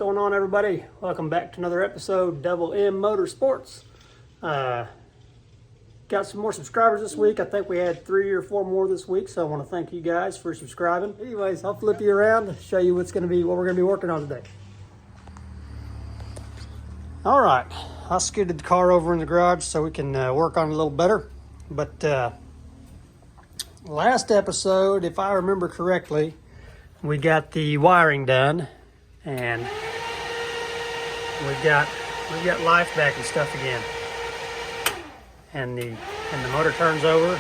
going on, everybody? Welcome back to another episode, Double M Motorsports. Got some more subscribers this week. I think we had 3 or 4 more this week, so I want to thank you guys for subscribing. Anyways, I'll flip you around to show you what we're going to be working on today. All right, I scooted the car over in the garage so we can work on it a little better. But last episode, if I remember correctly, we got the wiring done, and we've got life back and stuff again. And the motor turns over.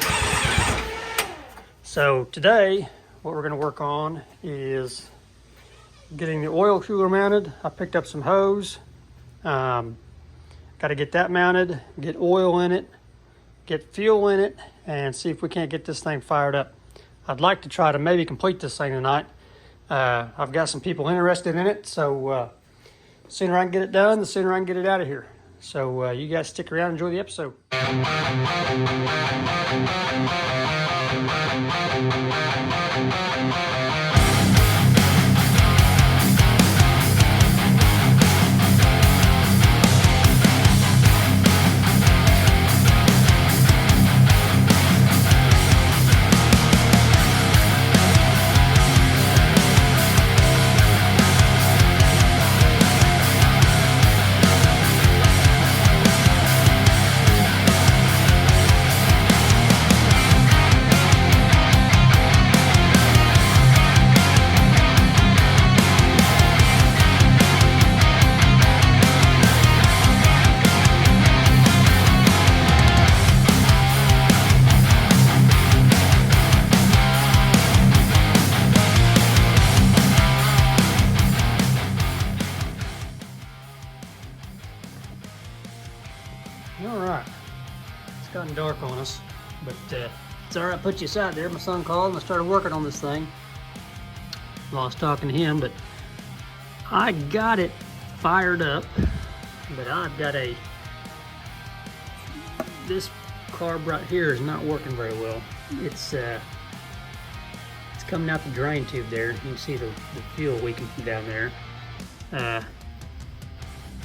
So today, what we're going to work on is getting the oil cooler mounted. I picked up some hose. Got to get that mounted, get oil in it, get fuel in it, and see if we can't get this thing fired up. I'd like to try to maybe complete this thing tonight. I've got some people interested in it, so the sooner I can get it done, the sooner I can get it out of here. So you guys stick around and enjoy the episode. Alright, it's gotten dark on us, but it's alright. I put you aside there. My son called and I started working on this thing while I was talking to him, but I got it fired up, but I've got this carb right here is not working very well. It's coming out the drain tube there. You can see the fuel leaking from down there.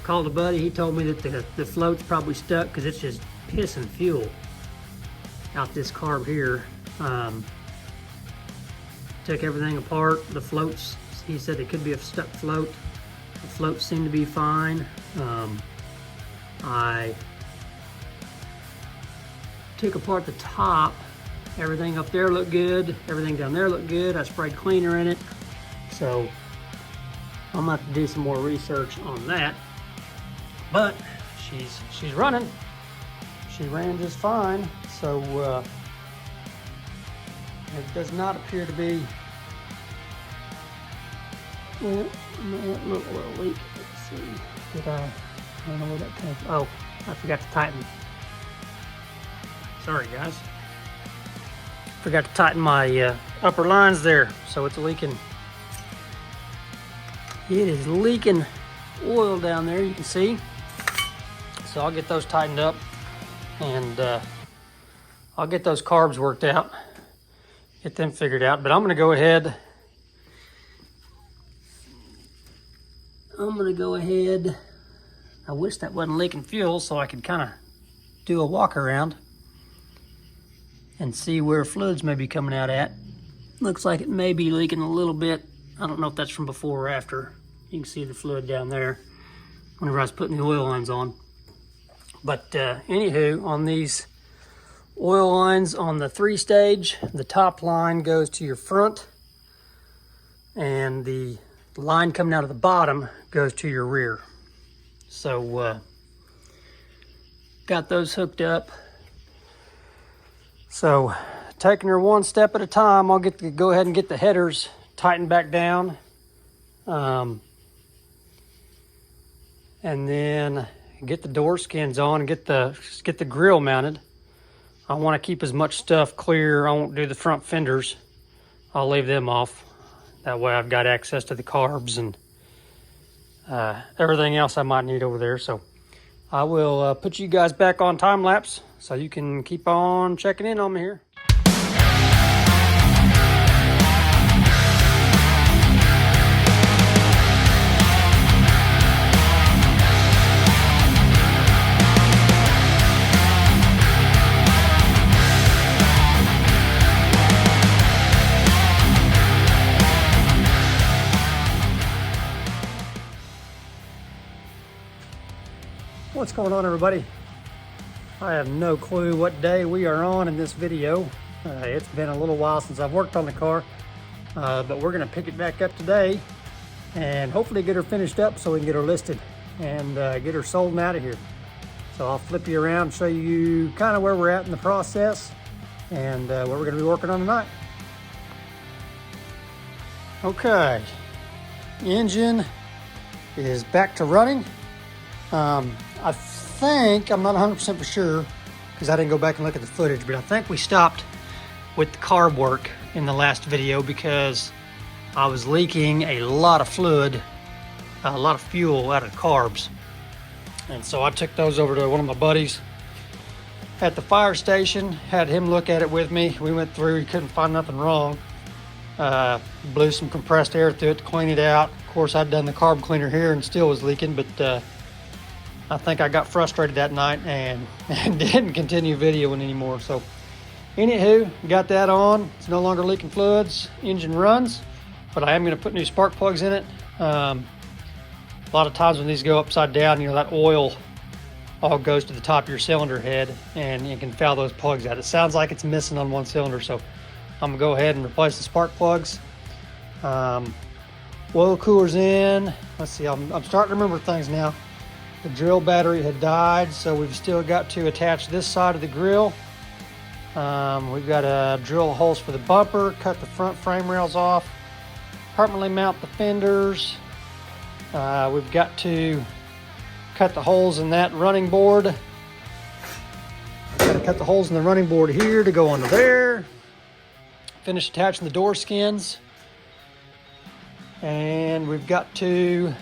Called a buddy. He told me that the float's probably stuck because it's just pissing fuel out this carb here. Took everything apart. The floats, he said it could be a stuck float. The floats seem to be fine. I took apart the top. Everything up there looked good. Everything down there looked good. I sprayed cleaner in it. So I'm gonna have to do some more research on that. But she's running. She ran just fine. So it does not appear to be. Well, a little oil leak. Let's see. I don't know where that came from. Oh, I forgot to tighten. Sorry, guys. Forgot to tighten my upper lines there, so it's leaking. It is leaking oil down there. You can see. So I'll get those tightened up, and I'll get those carbs worked out, get them figured out. But I'm going to go ahead. I wish that wasn't leaking fuel so I could kind of do a walk around and see where fluids may be coming out at. Looks like it may be leaking a little bit. I don't know if that's from before or after. You can see the fluid down there whenever I was putting the oil lines on. But anywho, on these oil lines on the 3-stage, the top line goes to your front, and the line coming out of the bottom goes to your rear. So got those hooked up. So taking her one step at a time, I'll go ahead and get the headers tightened back down, and then get the door skins on and get the grill mounted. I want to keep as much stuff clear. I won't do the front fenders. I'll leave them off. That way I've got access to the carbs and everything else I might need over there. So I will put you guys back on time lapse so you can keep on checking in on me here. going on, everybody? I have no clue what day we are on in this video. It's been a little while since I've worked on the car, but we're gonna pick it back up today and hopefully get her finished up so we can get her listed and get her sold and out of here. So I'll flip you around, show you kind of where we're at in the process and what we're gonna be working on tonight. Okay, engine is back to running. I think, I'm not 100% for sure because I didn't go back and look at the footage, but I think we stopped with the carb work in the last video because I was leaking a lot of fluid, a lot of fuel out of the carbs. And so I took those over to one of my buddies at the fire station, had him look at it with me. We went through, he couldn't find nothing wrong. Blew some compressed air through it to clean it out. Of course, I'd done the carb cleaner here and still was leaking, but I think I got frustrated that night and didn't continue videoing anymore. So anywho, got that on. It's no longer leaking fluids. Engine runs, but I am going to put new spark plugs in it. A lot of times when these go upside down, you know, that oil all goes to the top of your cylinder head and you can foul those plugs out. It sounds like it's missing on one cylinder, so I'm gonna go ahead and replace the spark plugs. Oil cooler's in. Let's see, I'm starting to remember things now. The drill battery had died, so we've still got to attach this side of the grill. We've got to drill holes for the bumper, cut the front frame rails off, permanently mount the fenders. We've got to cut the holes in that running board. Got to cut the holes in the running board here to go under there. Finish attaching the door skins. And we've got to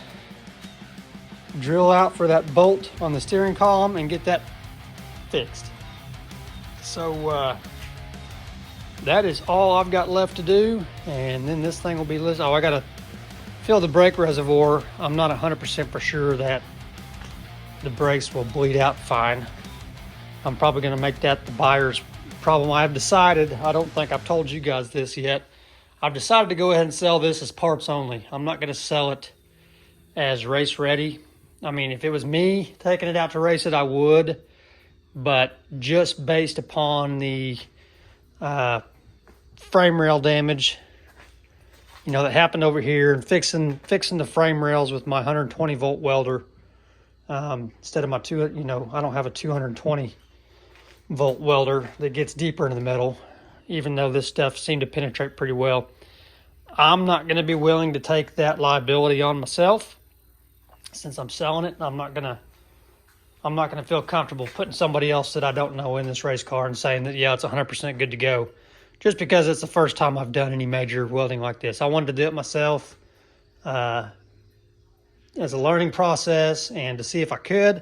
drill out for that bolt on the steering column and get that fixed. So that is all I've got left to do, and then this thing will be listed. Oh, I gotta fill the brake reservoir. I'm not 100% for sure that the brakes will bleed out fine. I'm probably gonna make that the buyer's problem. I've decided, I don't think I've told you guys this yet, I've decided to go ahead and sell this as parts only. I'm not gonna sell it as race ready. I mean, if it was me taking it out to race it, I would, but just based upon the frame rail damage, you know, that happened over here, and fixing the frame rails with my 120 volt welder instead of my you know, I don't have a 220 volt welder that gets deeper into the metal, even though this stuff seemed to penetrate pretty well. I'm not going to be willing to take that liability on myself. Since I'm selling it, I'm not gonna feel comfortable putting somebody else that I don't know in this race car and saying that, yeah, it's 100% good to go, just because it's the first time I've done any major welding like this. I wanted to do it myself as a learning process and to see if I could,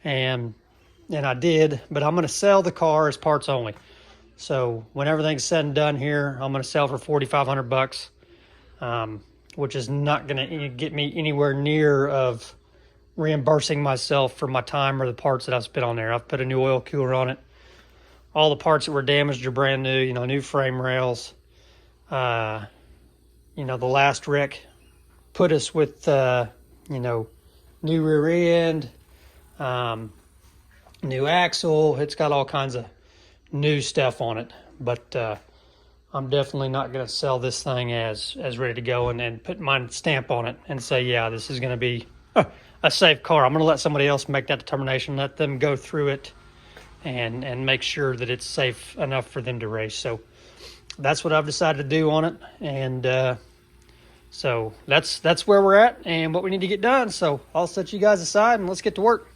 and I did. But I'm going to sell the car as parts only. So when everything's said and done here, I'm going to sell for $4,500. Which is not going to get me anywhere near of reimbursing myself for my time or the parts that I've spent on there. I've put a new oil cooler on it. All the parts that were damaged are brand new, you know, new frame rails. You know, the last wreck put us with, you know, new rear end, new axle. It's got all kinds of new stuff on it, but I'm definitely not going to sell this thing as ready to go and put my stamp on it and say, yeah, this is going to be a safe car. I'm going to let somebody else make that determination, let them go through it and make sure that it's safe enough for them to race. So that's what I've decided to do on it. And so that's where we're at and what we need to get done. So I'll set you guys aside and let's get to work.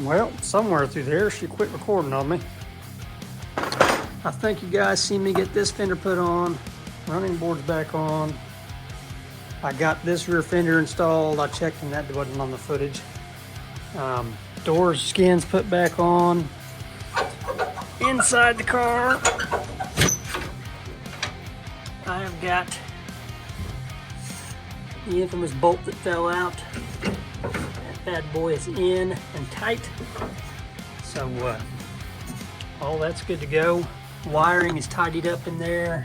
Well, somewhere through there, she quit recording on me. I think you guys see me get this fender put on, running boards back on. I got this rear fender installed. I checked and that wasn't on the footage. Doors, skins put back on. Inside the car, I have got the infamous bolt that fell out. That bad boy is in and tight. So all that's good to go. Wiring is tidied up in there.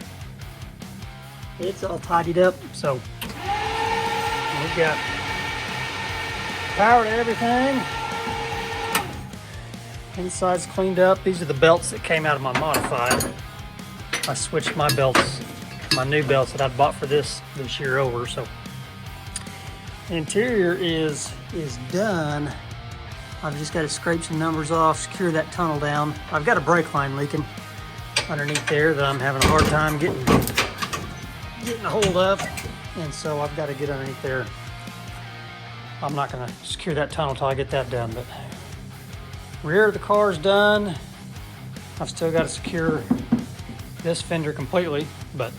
It's all tidied up. So we've got power to everything. Inside's cleaned up. These are the belts that came out of my modified. I switched my belts, my new belts that I bought for this year over. So the interior is done. I've just got to scrape some numbers off, secure that tunnel down. I've got a brake line leaking underneath there that I'm having a hard time getting a hold of, and so I've got to get underneath there. I'm not going to secure that tunnel till I get that done, but rear of the car's done. I've still got to secure this fender completely, but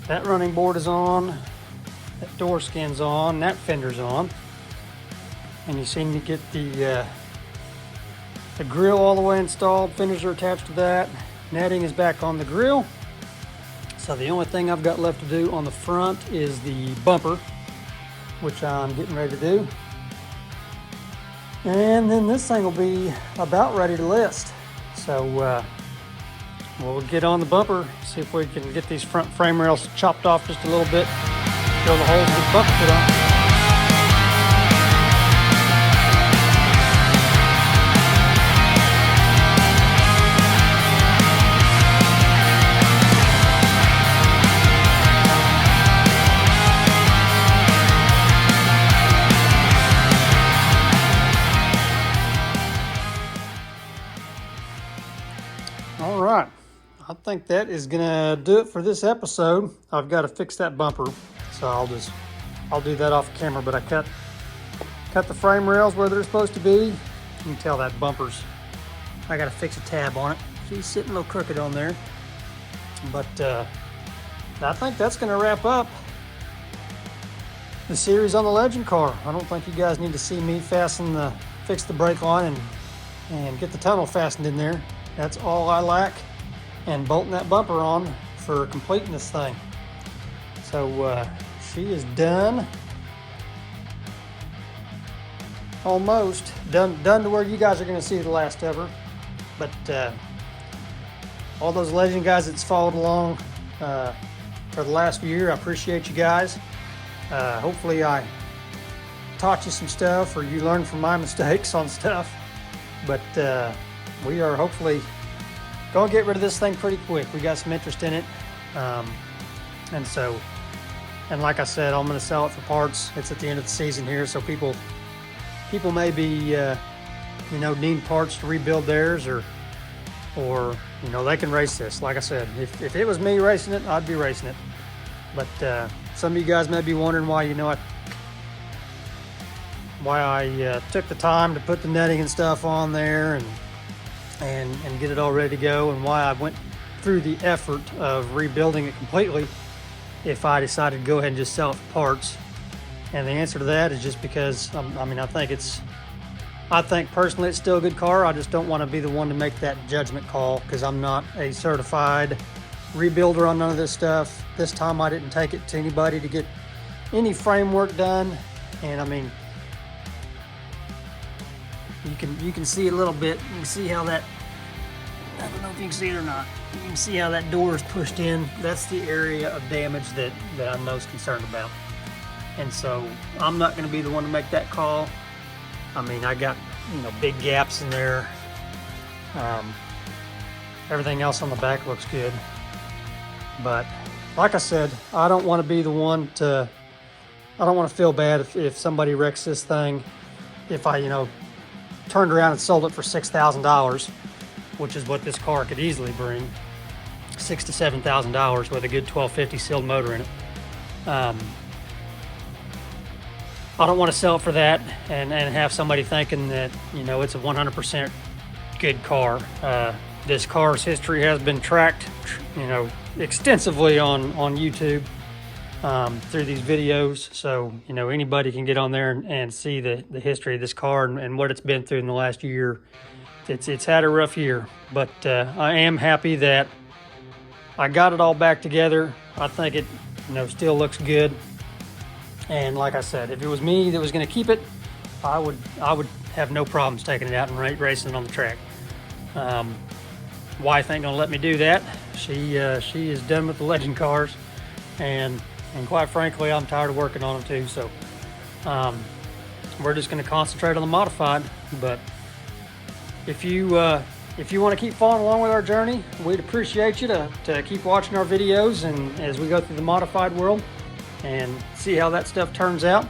that running board is on, that door skin's on, that fender's on, and you see me get the grill all the way installed. Fenders are attached to that. Netting is back on the grill. So the only thing I've got left to do on the front is the bumper, which I'm getting ready to do. And then this thing will be about ready to list. So we'll get on the bumper, see if we can get these front frame rails chopped off just a little bit, drill the holes and get the bumper put on. All right, I think that is gonna do it for this episode. I've got to fix that bumper, so I'll do that off camera. But I cut the frame rails where they're supposed to be. You can tell that bumper's, I got to fix a tab on it. She's sitting a little crooked on there. But I think that's gonna wrap up the series on the Legend car. I don't think you guys need to see me fix the brake line and get the tunnel fastened in there. That's all I lack, and bolting that bumper on for completing this thing. So she is done. Almost done to where you guys are going to see the last of her. But all those Legend guys that's followed along for the last year, I appreciate you guys. Hopefully I taught you some stuff, or you learned from my mistakes on stuff. But we are hopefully going to get rid of this thing pretty quick. We got some interest in it. And like I said, I'm going to sell it for parts. It's at the end of the season here, so people may be, needing parts to rebuild theirs, or they can race this. Like I said, if it was me racing it, I'd be racing it. But some of you guys may be wondering why, why I took the time to put the netting and stuff on there and get it all ready to go, and why I went through the effort of rebuilding it completely if I decided to go ahead and just sell it for parts. And the answer to that is just because I think personally it's still a good car. I just don't want to be the one to make that judgment call, because I'm not a certified rebuilder on none of this stuff. This time I didn't take it to anybody to get any framework done. And you can see a little bit. You can see how that, I don't know if you can see it or not. You can see how that door is pushed in. That's the area of damage that I'm most concerned about. And so I'm not going to be the one to make that call. I got, big gaps in there. Everything else on the back looks good. But like I said, I don't want to be the one to, I don't want to feel bad if somebody wrecks this thing. If I, turned around and sold it for $6,000, which is what this car could easily bring, $6,000 to $7,000 with a good 1250 sealed motor in it. I don't want to sell it for that and have somebody thinking that, you know, it's a 100% good car. This car's history has been tracked, you know, extensively on YouTube through these videos. So, you know, anybody can get on there and see the history of this car and what it's been through in the last year. It's had a rough year, but I am happy that I got it all back together. I think it, you know, still looks good. And like I said, if it was me that was going to keep it, I would have no problems taking it out and racing on the track. Wife ain't gonna let me do that. She is done with the Legend cars, and quite frankly, I'm tired of working on them too. So we're just gonna concentrate on the modified. But if you want to keep following along with our journey, we'd appreciate you to keep watching our videos and as we go through the modified world and see how that stuff turns out.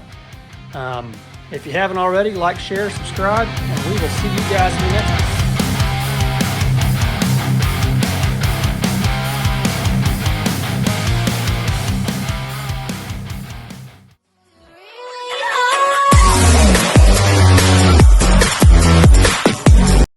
If you haven't already, like, share, subscribe, and we will see you guys in the next one.